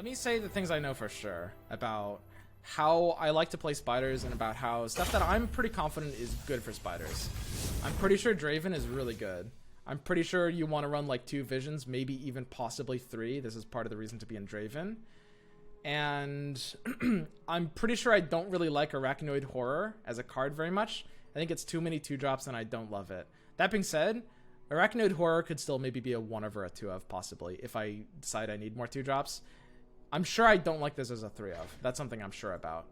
Let me say the things I know for sure about how I like to play spiders and about how stuff that I'm pretty confident is good for spiders. I'm pretty sure Draven is really good. I'm pretty sure you want to run like 2 visions, maybe even possibly 3. This is part of the reason to be in Draven. And I'm pretty sure I don't really like Arachnoid Horror as a card very much. I think it's too many 2-drops and I don't love it. That being said, Arachnoid Horror could still maybe be a 1 of or a 2 of possibly if I decide I need more 2-drops. I'm sure I don't like this as a 3 of. That's something I'm sure about.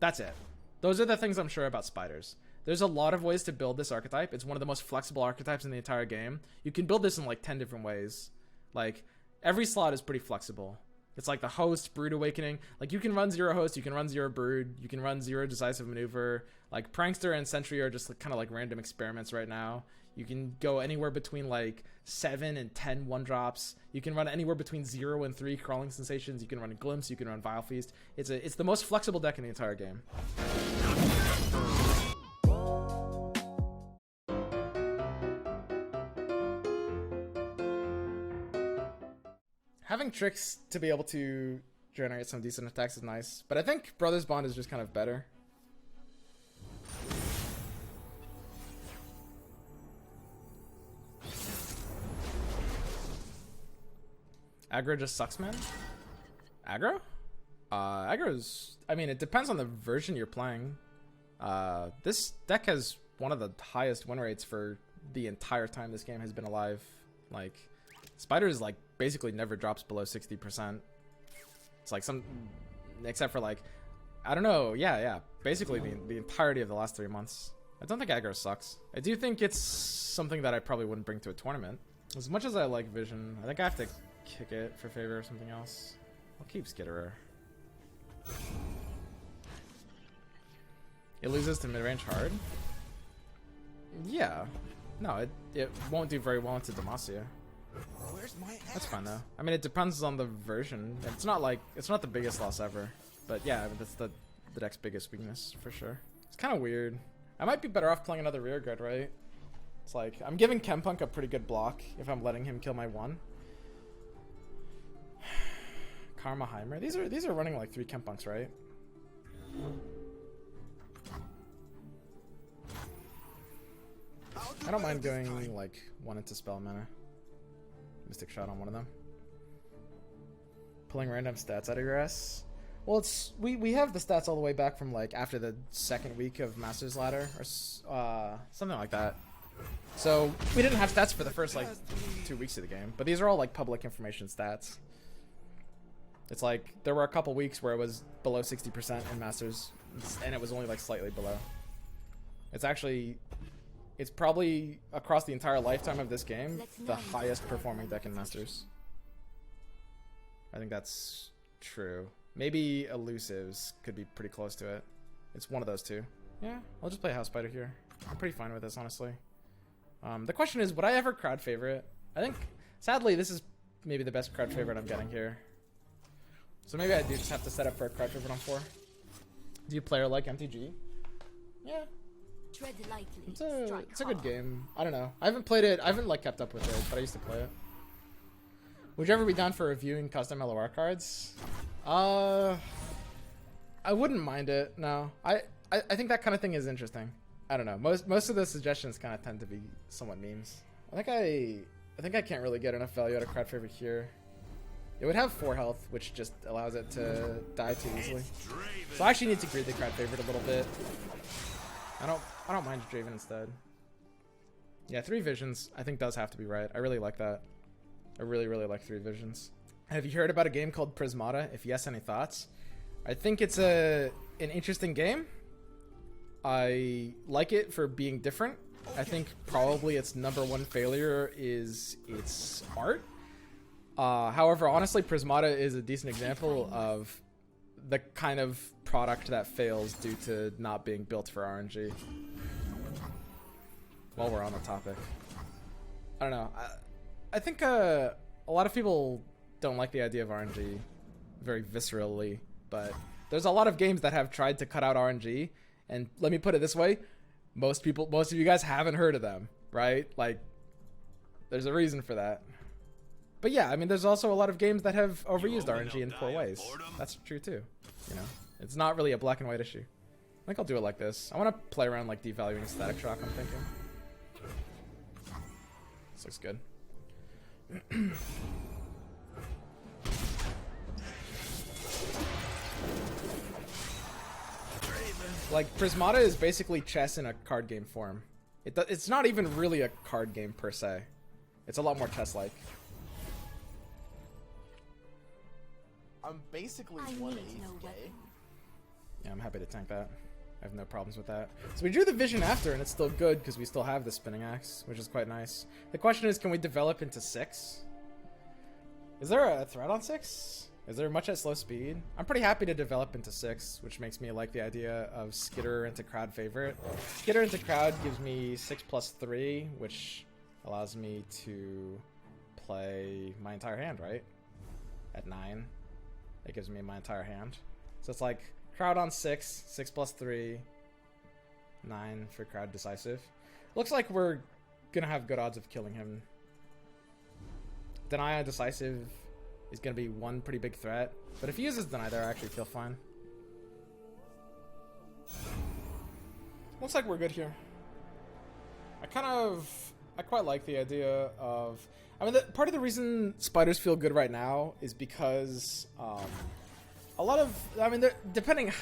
That's it. Those are the things I'm sure about spiders. There's a lot of ways to build this archetype. It's one of the most flexible archetypes in the entire game. You can build this in like 10 different ways. Like every slot is pretty flexible. It's like the host, Brood Awakening. Like you can run 0 host, you can run 0 brood, you can run 0 decisive maneuver. Like Prankster and Sentry are just like, kind of like random experiments right now. You can go anywhere between like 7 and 10 1-drops. You can run anywhere between 0 and 3 crawling sensations. You can run Glimpse, you can run Vile Feast. It's the most flexible deck in the entire game. Having tricks to be able to generate some decent attacks is nice, but I think Brothers Bond is just kind of better. Aggro just sucks, man. Aggro? Aggro's... I mean, it depends on the version you're playing. This deck has one of the highest win rates for the entire time this game has been alive. Like, Spiders, like, basically never drops below 60%. It's like some... Except for, like... I don't know. Yeah. Basically the entirety of the last 3 months. I don't think aggro sucks. I do think it's something that I probably wouldn't bring to a tournament. As much as I like Vision, I think I have to kick it for favor or something else. I'll keep Skitterer. It loses to mid-range hard? Yeah. No, it won't do very well into Demacia. That's fine though. I mean, it depends on the version. It's not the biggest loss ever. But yeah, that's the deck's biggest weakness for sure. It's kind of weird. I might be better off playing another rearguard, right? It's like, I'm giving Chempunk a pretty good block if I'm letting him kill my 1. Karma Heimer. These are running like 3 Chempunks, right? I don't mind going like 1 into spell mana. Mystic Shot on one of them. Pulling random stats out of your ass. Well, it's we have the stats all the way back from like after the 2nd week of Masters Ladder or something like that. So we didn't have stats for the first like 2 weeks of the game, but these are all like public information stats. It's like there were a couple weeks where it was below 60% in Masters, and it was only like slightly below. It's probably across the entire lifetime of this game the highest performing deck in Masters. I think that's true. Maybe Elusives could be pretty close to it. It's one of those 2. Yeah, I'll just play House Spider here. I'm pretty fine with this, honestly. The question is, would I ever crowd favorite? I think, sadly, this is maybe the best crowd favorite I'm getting here. So maybe I do just have to set up for a crowd favorite on 4. Do you player like MTG? Yeah. It's a good game. I don't know. I haven't played it. I haven't like kept up with it, but I used to play it. Would you ever be down for reviewing custom LoR cards? I wouldn't mind it. No. I think that kind of thing is interesting. I don't know. Most of the suggestions kind of tend to be somewhat memes. I think I can't really get enough value out of crowd favorite here. It would have 4 health, which just allows it to die too easily. So I actually need to greed the crowd favorite a little bit. I don't mind Draven instead. Yeah, 3 visions I think does have to be right. I really like that. I really like 3 visions. Have you heard about a game called Prismata? If yes, any thoughts? I think it's an interesting game. I like it for being different. I think probably its #1 failure is its art. However, honestly, Prismata is a decent example of the kind of product that fails due to not being built for RNG. While we're on the topic, I don't know. I think a lot of people don't like the idea of RNG very viscerally, but there's a lot of games that have tried to cut out RNG, and let me put it this way: most of you guys haven't heard of them, right? Like, there's a reason for that. But yeah, I mean, there's also a lot of games that have overused RNG in poor ways. That's true too. You know, it's not really a black and white issue. I think I'll do it like this. I want to play around like devaluing Static Shock, I'm thinking. This looks good. Like, Prismata is basically chess in a card game form. It's not even really a card game per se. It's a lot more chess-like. I'm basically 1/8K. Yeah, I'm happy to tank that. I have no problems with that. So we drew the vision after, and it's still good because we still have the spinning axe, which is quite nice. The question is, can we develop into 6? Is there a threat on 6? Is there much at slow speed? I'm pretty happy to develop into 6, which makes me like the idea of Skitter into crowd favorite. Skitter into crowd gives me 6+3, which allows me to play my entire hand, right? At 9. It gives me my entire hand. So it's like crowd on 6, 6+3, 9 for crowd decisive. Looks like we're gonna have good odds of killing him. Deny on decisive is going to be one pretty big threat. But if he uses Deny there, I actually feel fine. Looks like we're good here. I quite like the idea of... I mean, part of the reason spiders feel good right now is because a lot of... I mean, depending...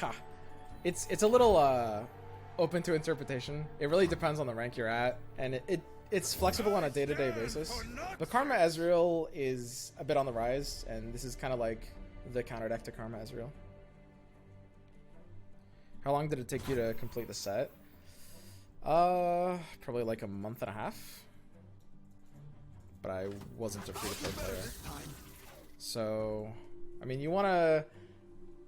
it's a little open to interpretation. It really depends on the rank you're at. And it's flexible on a day-to-day basis. But Karma Ezreal is a bit on the rise, and this is kind of like the counter deck to Karma Ezreal. How long did it take you to complete the set? Probably like a month and a half. But I wasn't a free-to-play player. So, I mean, you want to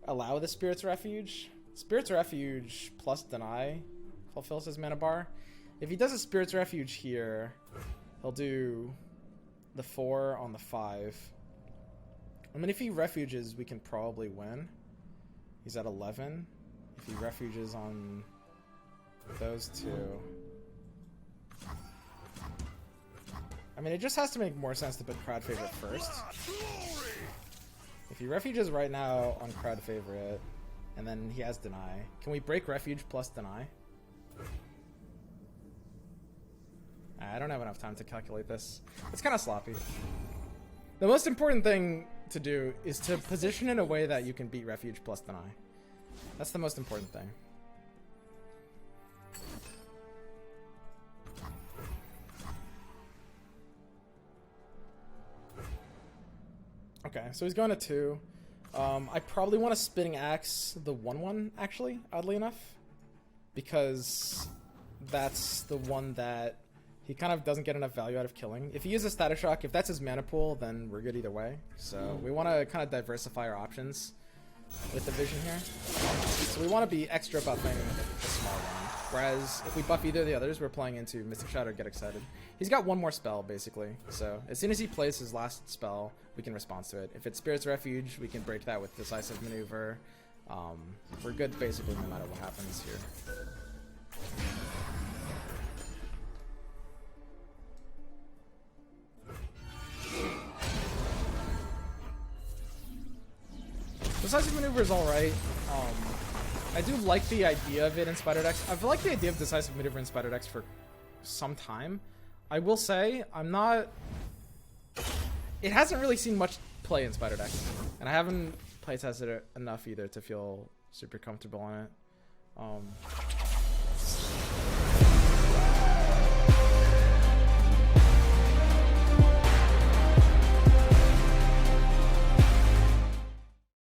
allow the Spirit's Refuge. Spirit's Refuge plus Deny fulfills his mana bar. If he does a Spirit's Refuge here, he'll do the 4 on the 5. I mean, if he refuges, we can probably win. He's at 11. If he refuges on those 2. I mean, it just has to make more sense to put crowd favorite first. If he refuges right now on crowd favorite, and then he has Deny, can we break refuge plus Deny? I don't have enough time to calculate this. It's kind of sloppy. The most important thing to do is to position in a way that you can beat refuge plus Deny. That's the most important thing. Okay, so he's going to 2. I probably want to Spinning Axe the 1/1, actually, oddly enough. Because that's the one that he kind of doesn't get enough value out of killing. If he uses Static Shock, if that's his mana pool, then we're good either way. So we want to kind of diversify our options with the vision here. So we want to be extra buffing the small one. Whereas if we buff either of the others, we're playing into Mystic Shadow, Get Excited. He's got one more spell, basically. So as soon as he plays his last spell, we can respond to it. If it's Spirit's Refuge, we can break that with Decisive Maneuver. We're good basically no matter what happens here. Decisive Maneuver is alright. I do like the idea of it in Spider decks. I've liked the idea of Decisive Maneuver in Spider decks for some time. I will say, I'm not... It hasn't really seen much play in Spider decks. And I haven't playtested it enough either to feel super comfortable on it.